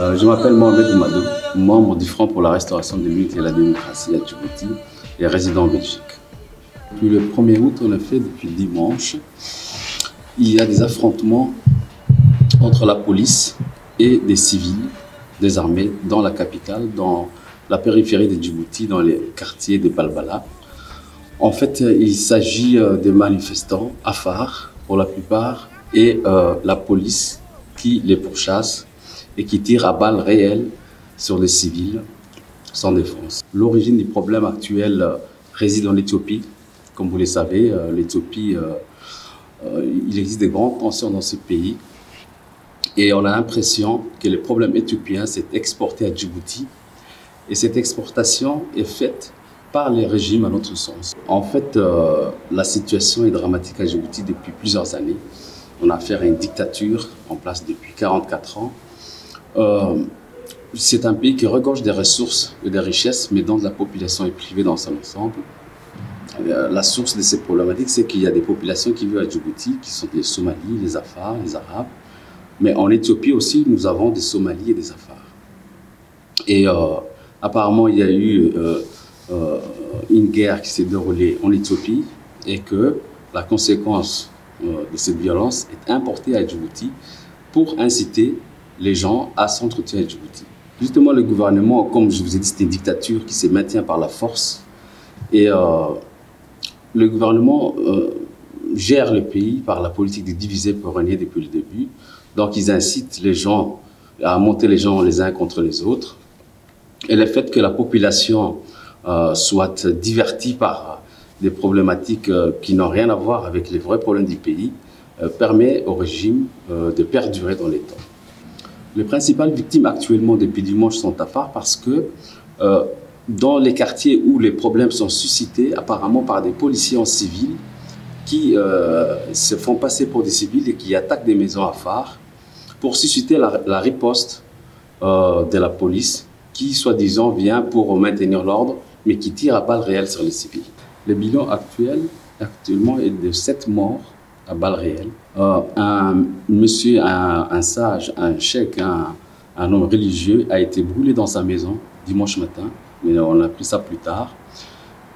Je m'appelle Mohamed Oumadou, membre du Front pour la restauration de l'unité et la démocratie à Djibouti et résident en Belgique. Depuis le 1er août, en effet, depuis dimanche, il y a des affrontements entre la police et des civils, des armées, dans la capitale, dans la périphérie de Djibouti, dans les quartiers de Balbala. En fait, il s'agit de manifestants afars pour la plupart et la police qui les pourchasse et qui tire à balles réelles sur les civils sans défense. L'origine du problème actuel réside en Éthiopie. Comme vous le savez, l'Éthiopie, il existe de grandes tensions dans ce pays et on a l'impression que le problème éthiopien s'est exporté à Djibouti et cette exportation est faite par les régimes à notre sens. En fait, la situation est dramatique à Djibouti depuis plusieurs années. On a affaire à une dictature en place depuis 44 ans. C'est un pays qui regorge des ressources et des richesses, mais dont la population est privée dans son ensemble. La source de ces problématiques, c'est qu'il y a des populations qui vivent à Djibouti, qui sont les Somalis, les Afars, les Arabes. Mais en Éthiopie aussi, nous avons des Somalis et des Afars. Et apparemment, il y a eu une guerre qui s'est déroulée en Éthiopie et que la conséquence de cette violence est importée à Djibouti pour inciter les gens à s'entretenir à Djibouti. Justement, le gouvernement, comme je vous ai dit, c'est une dictature qui se maintient par la force. Et le gouvernement gère le pays par la politique de diviser pour régner depuis le début. Donc, ils incitent les gens à monter les gens les uns contre les autres. Et le fait que la population soit divertie par des problématiques qui n'ont rien à voir avec les vrais problèmes du pays permet au régime de perdurer dans les temps. Les principales victimes actuellement depuis dimanche sont Afars parce que dans les quartiers où les problèmes sont suscités apparemment par des policiers en civil qui se font passer pour des civils et qui attaquent des maisons Afars pour susciter la riposte de la police qui, soi-disant, vient pour maintenir l'ordre, mais qui tire à balles réelles sur les civils. Le bilan actuellement est de 7 morts à balles réelles. Un monsieur, un sage, un cheikh, un homme religieux a été brûlé dans sa maison dimanche matin, mais on a appris ça plus tard.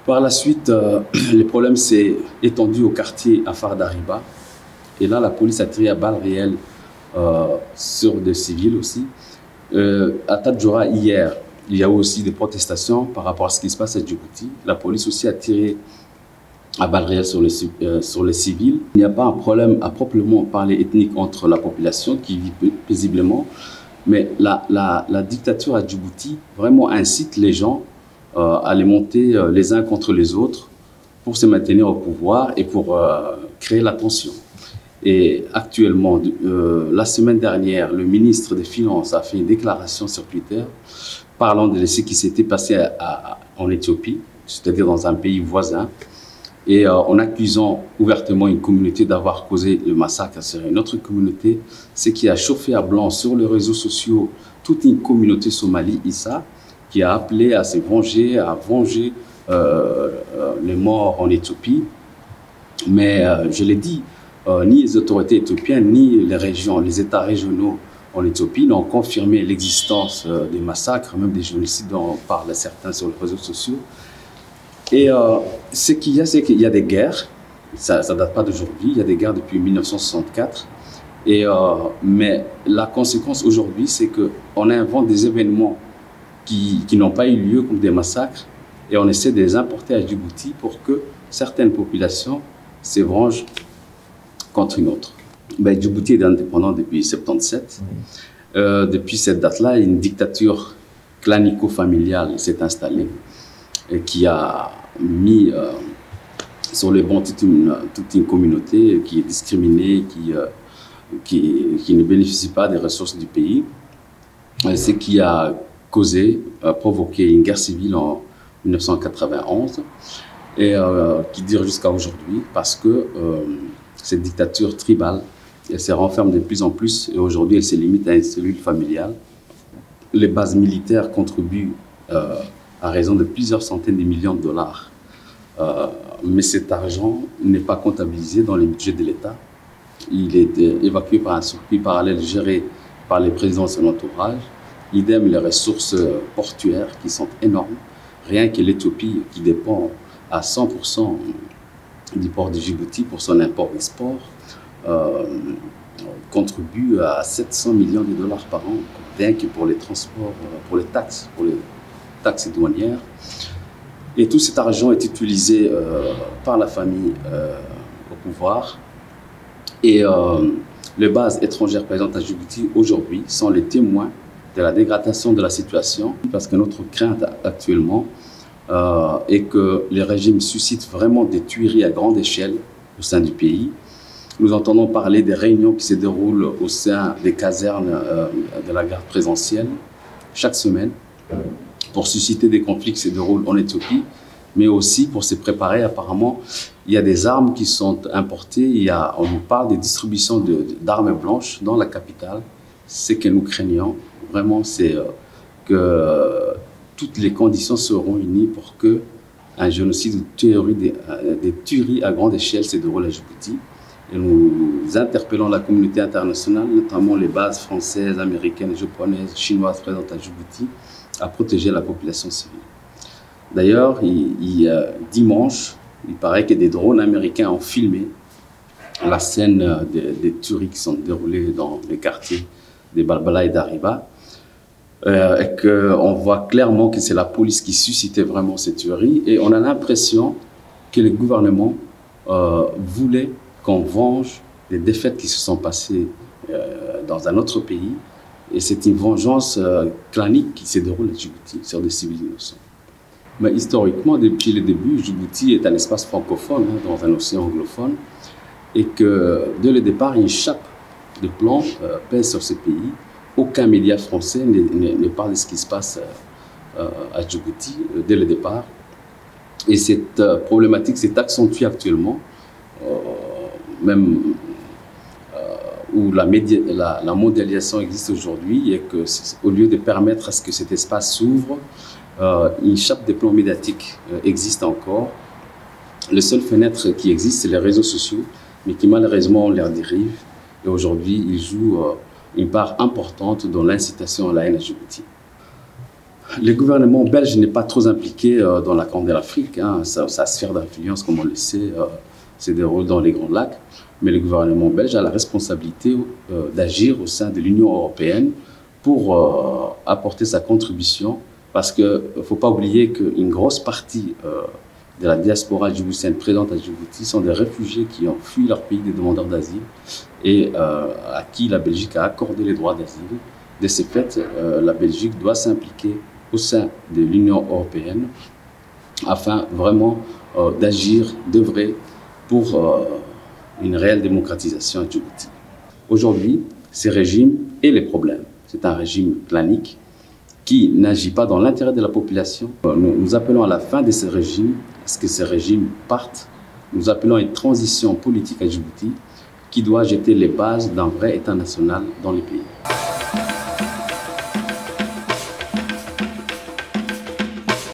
Par la suite, le problème s'est étendu au quartier Afar d'Ariba. Et là, la police a tiré à balles réelles sur des civils aussi. À Tadjoura, hier, il y a eu aussi des protestations par rapport à ce qui se passe à Djibouti. La police aussi a tiré à balles réelles sur les civils. Il n'y a pas un problème à proprement parler ethnique entre la population qui vit paisiblement, mais la dictature à Djibouti vraiment incite les gens à les monter les uns contre les autres pour se maintenir au pouvoir et pour créer la tension. Et actuellement, la semaine dernière, le ministre des Finances a fait une déclaration sur Twitter parlant de ce qui s'était passé en Éthiopie, c'est-à-dire dans un pays voisin, et en accusant ouvertement une communauté d'avoir causé le massacre sur une autre communauté, ce qui a chauffé à blanc sur les réseaux sociaux toute une communauté somalie, Issa, qui a appelé à se venger, à venger les morts en Éthiopie. Mais je l'ai dit, ni les autorités éthiopiennes, ni les régions, les États régionaux en Éthiopie n'ont confirmé l'existence des massacres, même des génocides dont parlent certains sur les réseaux sociaux. Et ce qu'il y a, c'est qu'il y a des guerres, ça ne date pas d'aujourd'hui, il y a des guerres depuis 1964. Mais la conséquence aujourd'hui, c'est qu'on invente des événements qui n'ont pas eu lieu, comme des massacres, et on essaie de les importer à Djibouti pour que certaines populations se vengent contre une autre. Ben, Djibouti est indépendant depuis 1977. Depuis cette date-là, une dictature clanico-familiale s'est installée et qui a mis sur les bancs toute une communauté qui est discriminée, qui ne bénéficie pas des ressources du pays. Ce qui a provoqué une guerre civile en 1991 et qui dure jusqu'à aujourd'hui parce que cette dictature tribale, elle se renferme de plus en plus et aujourd'hui elle se limite à une cellule familiale. Les bases militaires contribuent à raison de plusieurs centaines de millions de dollars. Mais cet argent n'est pas comptabilisé dans les budgets de l'État. Il est évacué par un circuit parallèle géré par les présidents de son entourage Idem les ressources portuaires qui sont énormes. Rien que l'Éthiopie, qui dépend à 100% du port de Djibouti pour son import-export, contribue à 700 millions de dollars par an, rien que pour les transports, pour les taxes douanières. Et tout cet argent est utilisé par la famille au pouvoir. Et les bases étrangères présentes à Djibouti aujourd'hui sont les témoins de la dégradation de la situation, parce que notre crainte actuellement est que les régimes suscitent vraiment des tueries à grande échelle au sein du pays. Nous entendons parler des réunions qui se déroulent au sein des casernes de la garde présidentielle chaque semaine pour susciter des conflits qui se déroulent en Éthiopie, mais aussi pour se préparer. Apparemment, il y a des armes qui sont importées. On nous parle des distributions d'armes blanches dans la capitale. Ce que nous craignons vraiment, c'est que toutes les conditions seront réunies pour qu'un génocide ou des tueries à grande échelle se déroulent à Djibouti. Et nous interpellons la communauté internationale, notamment les bases françaises, américaines, japonaises, chinoises présentes à Djibouti, à protéger la population civile. D'ailleurs, dimanche, il paraît que des drones américains ont filmé la scène des tueries qui sont déroulées dans les quartiers de Balbala et d'Ariba. Et qu'on voit clairement que c'est la police qui suscitait vraiment ces tueries. Et on a l'impression que le gouvernement voulait qu'on venge les défaites qui se sont passées dans un autre pays. Et c'est une vengeance clanique qui se déroule à Djibouti sur des civils innocents. Mais historiquement, depuis le début, Djibouti est un espace francophone dans un océan anglophone. Et que dès le départ, une chape de plomb pèse sur ce pays. Aucun média français ne parle de ce qui se passe à Djibouti dès le départ. Et cette problématique s'est accentuée actuellement, même où la mondialisation existe aujourd'hui, et qu'au lieu de permettre à ce que cet espace s'ouvre, une chape de plomb médiatique existe encore. Les seules fenêtres qui existent, c'est les réseaux sociaux, mais qui malheureusement ont leur dérive. Et aujourd'hui, ils jouent une part importante dans l'incitation à la haine à Djibouti. Le gouvernement belge n'est pas trop impliqué dans la Corne de l'Afrique. Sa sphère d'influence, comme on le sait, se déroule dans les Grands Lacs. Mais le gouvernement belge a la responsabilité d'agir au sein de l'Union européenne pour apporter sa contribution. Parce qu'il ne faut pas oublier qu'une grosse partie de la diaspora djiboutienne présente à Djibouti sont des réfugiés qui ont fui leur pays, des demandeurs d'asile, et à qui la Belgique a accordé les droits d'asile. De ce fait, la Belgique doit s'impliquer au sein de l'Union européenne afin vraiment d'agir, d'œuvrer pour une réelle démocratisation à Djibouti. Aujourd'hui, ce régime est les problèmes. C'est un régime planique qui n'agit pas dans l'intérêt de la population. Nous appelons à la fin de ce régime, à ce que ce régime parte. Nous appelons à une transition politique à Djibouti qui doit jeter les bases d'un vrai État national dans le pays.